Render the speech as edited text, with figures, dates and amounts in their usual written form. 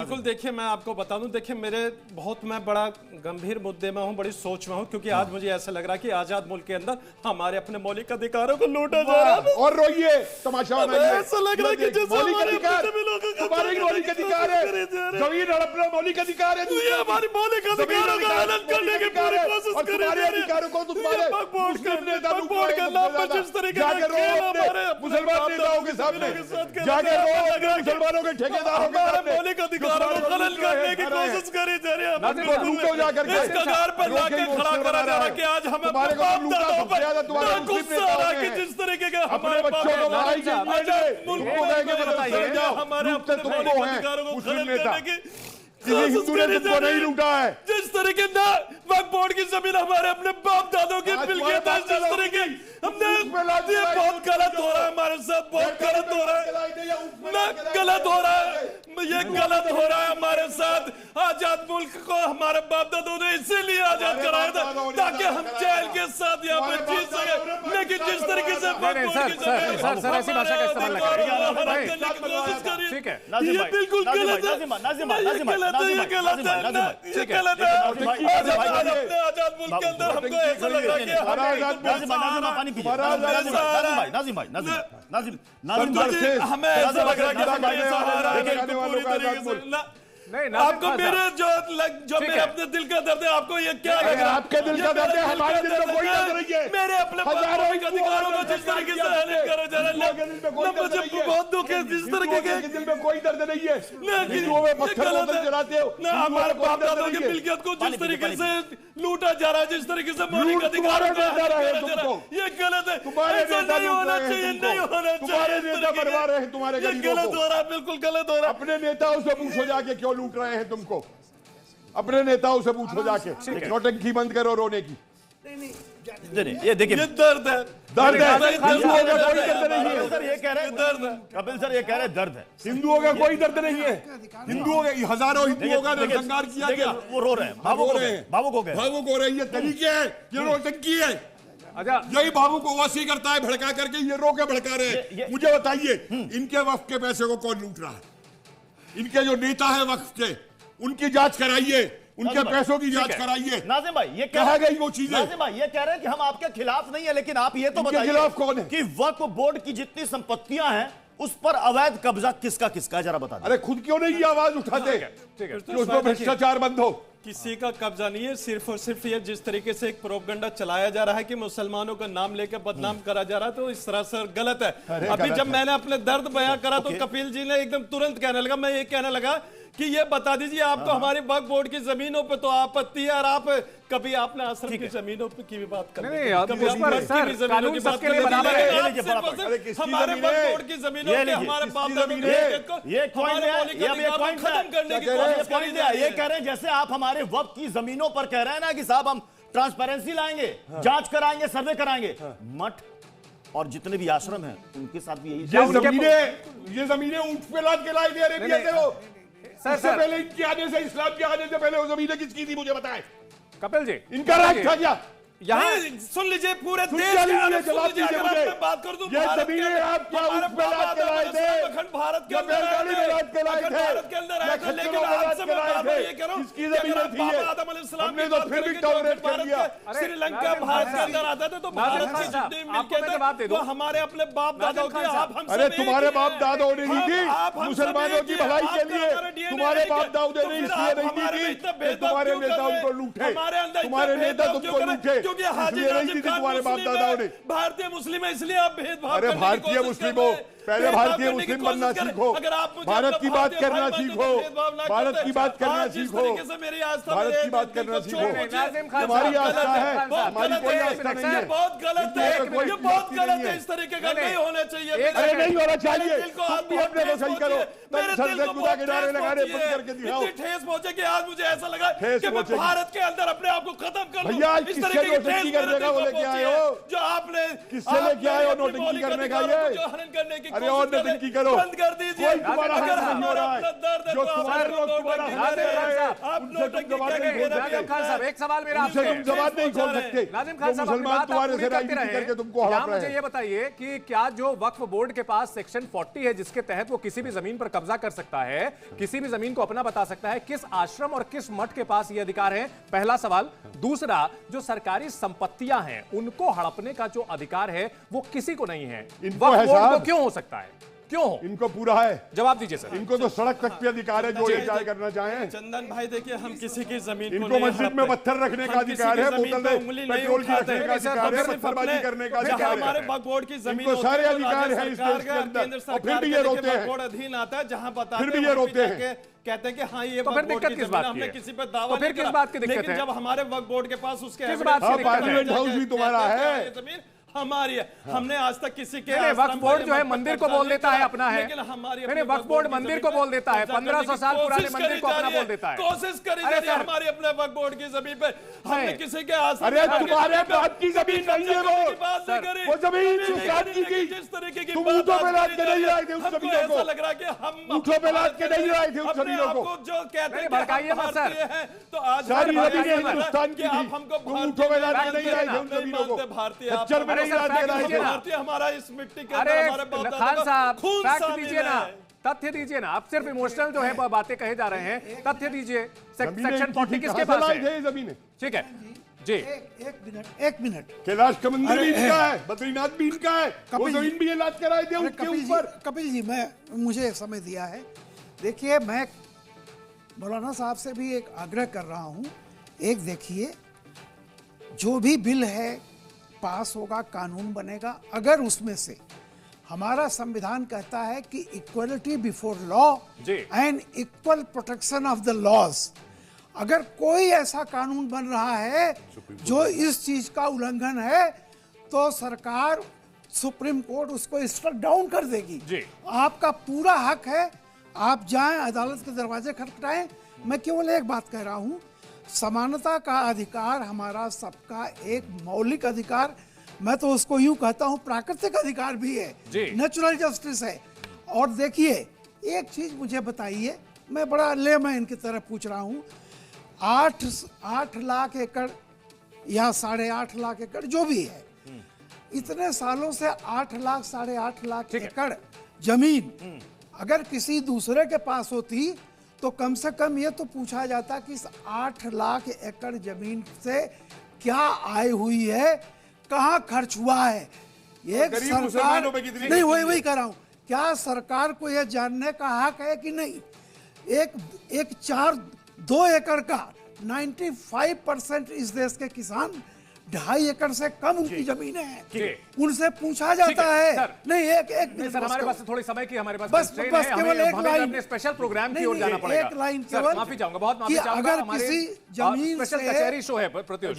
बिल्कुल देखिए, मैं आपको बता दूं, देखिए मैं बड़ा गंभीर मुद्दे में हूं, बड़ी सोच में हूं, क्योंकि आज मुझे ऐसा लग रहा है कि आजाद मुल्क के अंदर हमारे अपने मौलिक अधिकारों को लूटा जा रहा है। और रोइए, तमाशा ऐसा लग रहा है कि जैसे मौलिक हमारे अधिकार अपने लोगों का हमारे मौलिक अधिकार है, जमीन हड़पना मौलिक अधिकार है, ये हमारी मौलिक अधिकारों का हनन करने की पूरी कोशिश कर रहे हैं। तुम्हारे अधिकारों को तुम्हारे मुस्लिम नेता बोर्ड के नाम पर जिस तरीके से मुसलमान नेताओं के सामने जाके रो, मुसलमानों के ठेकेदारों के सामने मौलिक अधिकारों को खनन करने की कोशिश करी जा रही है। इस कगार पर लाके खड़ा करा जा रहा है कि आज हमें बाप दादाओं पर गुस्सा आ रहा है कि जिस तरीके के हमारे बच्चों को लड़ाई के हमारे अपने मौलिक अधिकारों को खनन करने की हिंदू ने तुमको नहीं लूटा है। जिस तरीके से वक्फ बोर्ड की जमीन हमारे अपने बाप दादों की मिल्कियत है, जिस तरीके हमने ये बहुत गलत हो रहा है, हमारे साथ बहुत गलत हो रहा है, गलत हो रहा है, ये गलत हो रहा है हमारे साथ। आजाद मुल्क को हमारे बाप दादों ने इसीलिए आजाद कराया था ताकि हम चैन के साथ यहाँ पे जी सके, लेकिन जिस तरीके से वक्फ बोर्ड की जमीन ऐसी भाषा का इस्तेमाल ना करें। कोशिश करिए, ठीक है, ये बिल्कुल गलत है, आजाद मुल्क के अंदर हमको ऐसा लग रहा है कि हमें ऐसा लग रहा है आपको मेरे जो मेरे अपने दिल का दर्द है, आपको ये क्या लग रहा है? आपके दिल का दर्द है, हमारे दिल में कोई दर्द नहीं है। मेरे अपने मौलिक अधिकारों को जिस तरीके से हनन करा जा रहा है, मुझे बहुत दुख है जिस तरीके के दिल में कोई दर्द नहीं है। हिंदुओं में पत्थर जलाते हो ना, हमारे बाप दादों की मिल्कियत को जिस तरीके से लूटा जा रहा है, जिस तरीके से मौलिक अधिकारों को हनन करा जा रहा है, ये गलत है। ऐसा नहीं होना चाहिए, नहीं होना चाहिए। तुम्हारे नेता बनवा रहे हैं तुम्हारे ये गलत हो रहा है, बिल्कुल गलत हो रहा है। अपने नेताओं से पूछो जाके क्यों लूट रहे हैं तुमको, अपने नेताओं से पूछो जाके। नौटंकी बंद करो रोने की। ये देखिए, ये दर्द है, दर्द है। हिंदुओं का कोई दर्द नहीं है सर, ये कह रहे हैं दर्द है। कपिल सर ये कह रहे हैं दर्द है, हिंदुओं का कोई दर्द नहीं है। हिंदुओं के हजारों हिंदुओं का नरसंहार किया गया, वो रो रहे हैं, भावुक हो गए, भावुक हो गए, भावुक हो रहे हैं। ये तरीके हैं, ये नौटंकी है। अच्छा, यही भावुक को वसी करता है, भड़का करके ये रो के भड़का रहे हैं। मुझे बताइए, इनके वक्फ के पैसे को कौन लूट रहा है? इनके जो नेता है वक्फ के, उनकी जांच कराइए, उनके पैसों की जांच कराइए। नाजिम भाई ये कहा गई वो चीजें। नाजिम भाई ये कह रहे हैं कि हम आपके खिलाफ नहीं है, लेकिन आप ये तो बताइए खिलाफ कौन है कि वक्फ बोर्ड की जितनी संपत्तियां हैं उस पर अवैध कब्जा किसका किसका है, जरा बता दें। अरे खुद क्यों नहीं ये आवाज उठाते ठीक है, उसमें भ्रष्टाचार बंद हो। किसी का कब्जा नहीं है, सिर्फ और सिर्फ ये जिस तरीके से एक प्रोपगंडा चलाया जा रहा है कि मुसलमानों का नाम लेकर बदनाम करा जा रहा है, तो इस तरह से गलत है। अभी जब मैंने अपने दर्द बयां करा तो कपिल जी ने एकदम तुरंत कहने लगा, मैं ये कहने लगा कि ये बता दीजिए आपको हमारे वक्फ बोर्ड की जमीनों पे तो आपत्ति है, और आप कभी आपने आश्रम की जमीनों पे की भी बात कर, हमारे वक्फ बोर्ड की जमीनों पे हमारे बाप दादों खत्म करने की कोशिश करी जा रही है। ये कह रहे हैं जैसे आप हमारे वक्फ की जमीनों पर कह रहे हैं ना कि साहब हम ट्रांसपेरेंसी लाएंगे, जांच कराएंगे, सर्वे कराएंगे। मठ और जितने भी आश्रम हैं उनके साथ भी यही। ये जमीनें ऊंट पे लाद के लाई दे रहे थे। सबसे पहले इनके आने से, इस्लाम के आने से पहले वो जमीनें किसकी थी मुझे बताएं। कपिल जी, इनका राज था क्या? यहाँ सुन लीजिए, पूरे देश के जवाब दीजिए मुझे। बात कर दूं, ये जमीनें आप क्या ऊंट पे लाद के लाए थे? भारत के अंदर बैलगाड़ी में लाद के लाए थे, भारत के अंदर आए थे, लेकिन आज मैं ये कह रहा हूं इसकी जमीनें थी, आदम अलैहिस्सलाम हमने तो फिर भी टॉलरेट कर दिया। श्रीलंका भारत के अंदर आता था तो भारत की जितनी मिल्कियत वो हमारे अपने बाप दादाओं की। आप हम अरे तुम्हारे बाप दादाओं ने दी थी मुसलमानों की भलाई के लिए, तुम्हारे बाप दादा ने इसलिए नहीं दी थी तुम्हारे नेता उनको लूटे, तुम्हारे नेता तुमको लूटे, क्योंकि हाजी तुम्हारे बाप दादाओं ने। भारतीय मुस्लिम है इसलिए आप भेदभाव। अरे भारतीय मुस्लिमों, पहले भारतीय मुस्लिम बनना सीखो, भारत की बात करना सीखो, भारत की बात करना सीखो, भारत की बात करना सीखो। हमारी आस्था है, हमारी कोई आस्था नहीं है। बहुत गलत है, ये बहुत गलत है, इस तरीके का नहीं होना चाहिए। अरे नहीं होना चाहिए, तुम भी अपने को सही करो। सर से खुदा के नारे लगाने बंद करके दिखाओ। ठेस पहुंचे कि आज मुझे ऐसा लगा कि मैं भारत के अंदर अपने आप को खत्म कर दूं। भैया किससे नोटंकी करने का वो लेके आए हो? जो आपने किससे लेके आए हो नोटंकी करने का? ये हनन करने की अरे और नोटंकी करो, बंद कर दीजिए। तुम्हारा हनन नहीं हो रहा है, जो तुम्हारे लोग तुम्हारा हनन आप नोटंकी नाज़िम खान साहब, एक सवाल मेरा आपसे तुम जवाब नहीं खोल सकते। नाज़िम खान साहब, अपनी मुसलमान बात तुम्हारे पूरी से करते राजनीति रहे। करके तुमको हड़प यहाँ रहे मुझे हैं। ये बताइए कि क्या जो वक्फ बोर्ड के पास सेक्शन 40 है जिसके तहत वो किसी भी जमीन पर कब्जा कर सकता है, किसी भी जमीन को अपना बता सकता है, किस आश्रम और किस मठ के पास ये अधिकार है? पहला सवाल। दूसरा, जो सरकारी संपत्तियां हैं उनको हड़पने का जो अधिकार है वो किसी को नहीं है, इनको वक्फ है बोर्ड को साहब। क्यों हो सकता है? क्यों हो? इनको पूरा है। जवाब दीजिए सर। इनको तो सड़क तक पे अधिकार है, जो ये चाहे करना चाहें। चंदन भाई देखिए, हम किसी की जमीन को इनको नहीं मस्जिद में हड़पते। पत्थर रखने का हम किसी अधिकार की है, जमीन बोतल पे में उंगली नहीं पेट्रोल की उठाते। रखने का अधिकार है, सिर्फ पत्थरबाजी अपने- करने का जहाँ अधिकार हमारे है। वक्फ बोर्ड की जमीन इनको होती है, सारे तो अधिकार राज्य हैं इस सरकार देश के का, अंदर। केंद्र और सरकार फिर भी का ये देखिए रोते वक्फ हैं। बोर्ड अधीन आता है, जहाँ बताते फिर भी हैं ये वहीं पे रोते हैं। जाके कहते हैं कि हाँ ये तो फिर वक्फ बोर्ड दिक्कत की किस जमीन बात है, की हमने है? किसी पे दावा तो फिर नहीं किस करा। बात की दिक्कत लेकिन है? जब हमारे वक्फ बोर्ड के पास उसके किस evidence बात की है, दिक्कत है? जाके हाउस भी तुम्हारा कहते हैं है। ये जमीन हमारी है। हमने आज तक किसी के नहीं, वक्फ आश्रम बोर्ड पर जो है मत मंदिर को कब्जा बोल नहीं देता है करा, अपना है। लेकिन हमारी नहीं, अपनी वक्फ बोर्ड की मंदिर जमीन को पे बोल देता है, कब्जा 1500 करने की साल पुराने कोशिश मंदिर करी को जा अपना रही है। बोल देता है। कोशिश करी अरे जा रही है सर। हमारी अपने वक्फ बोर्ड की जमीन पे। हमने नहीं। किसी के आश्रम अरे पर तुम्हारे जाके बाप की जमीन नहीं है वो। की बात नहीं करी। वो जमीन नहीं सुल्तान करी, की थी। जिस तरीके की तुम बात ऊँटों पे आज लाद करी के जा नहीं रही है, लाए थे उस हमको जमीनों को। ऐसा लग रहा है कि हम ऊँटों पे लाद के नहीं लाए थे उस अपने जमीनों आप को। जो कहते नहीं, हैं भड़काइए मत सर। तो आज सारी हमारे जमीनें यहाँ हिंदुस्तान की कि थी। आप हमको तुम भारतीय ऊँटों पे लाद के मानते नहीं लाए थे हैं, उन नहीं जमीनों को। मानते भारतीय, आप खच्चर में अरे नहीं सर, लाद के फैक्ट लाए दीजिए थे। ना। भारतीय हमारा इस मिट्टी के अरे अंदर हमारे बाप दादा खान का साहब, खून फैक्ट शामिल दीजिए ना, है। तथ्य दीजिए ना। आप सिर्फ इमोशनल जो है बातें कहे जा रहे हैं, तथ्य दीजिए। जमीनें सेक्शन इनकी 40 थी, किसके कहाँ पास से है? लाए थे ये जमीनें? ठीक है जी। एक मिनट कैलाश का मंदिर भी इनका है, बद्रीनाथ भी इनका है, वो कपिल जी। जमीन भी ये लाद के लाए थे उसके ऊपर। कपिल जी, मुझे समय दिया है। देखिए, मैं मौलाना साहब से भी एक आग्रह कर रहा हूं। एक देखिए, जो भी बिल है पास होगा, कानून बनेगा, अगर उसमें से हमारा संविधान कहता है कि इक्वलिटी बिफोर लॉ जी। And equal protection of the laws, अगर कोई ऐसा कानून बन रहा है जो इस चीज का उल्लंघन है, तो सरकार, सुप्रीम कोर्ट उसको स्ट्रक डाउन कर देगी। जी। आपका पूरा हक है, आप जाएं, अदालत के दरवाजे खटखटाएं। मैं केवल एक बात कह रहा हूं, समानता का अधिकार हमारा सबका एक मौलिक अधिकार, मैं तो उसको यूं कहता हूं प्राकृतिक अधिकार भी है, नेचुरल जस्टिस है। और देखिए, एक चीज मुझे बताइए, मैं बड़ा लेमैन की तरह पूछ रहा हूं, 8 लाख एकड़ या 8.5 लाख एकड़ जो भी है, इतने सालों से 8 लाख 8.5 लाख एकड़ जमीन अगर किसी दूसरे के पास होती तो कम से कम ये तो पूछा जाता कि इस 8 लाख एकड़ जमीन से क्या आय हुई है, कहाँ खर्च हुआ है। एक गरीब सरकार मुसलमानों पे कितनी नहीं, वही कह रहा हूँ, क्या सरकार को यह जानने का हक है कि नहीं? एक 2 एकड़ का 95% इस देश के किसान 2.5 एकड़ से कम उनकी जमीनें हैं, उनसे पूछा जाता है। नहीं, एक नहीं सर, हमारे पास थोड़ी समय की हमारे पास बस constraint बस है, केवल हमें एक लाइन, अपने स्पेशल प्रोग्राम की नहीं, ओर जाना नहीं, पड़ेगा। एक लाइन सर, केवल माफी चाहूंगा, बहुत माफी कि चाहूंगा। अगर हमारे किसी जमीन स्पेशल से- कचहरी शो है प्रत्युष।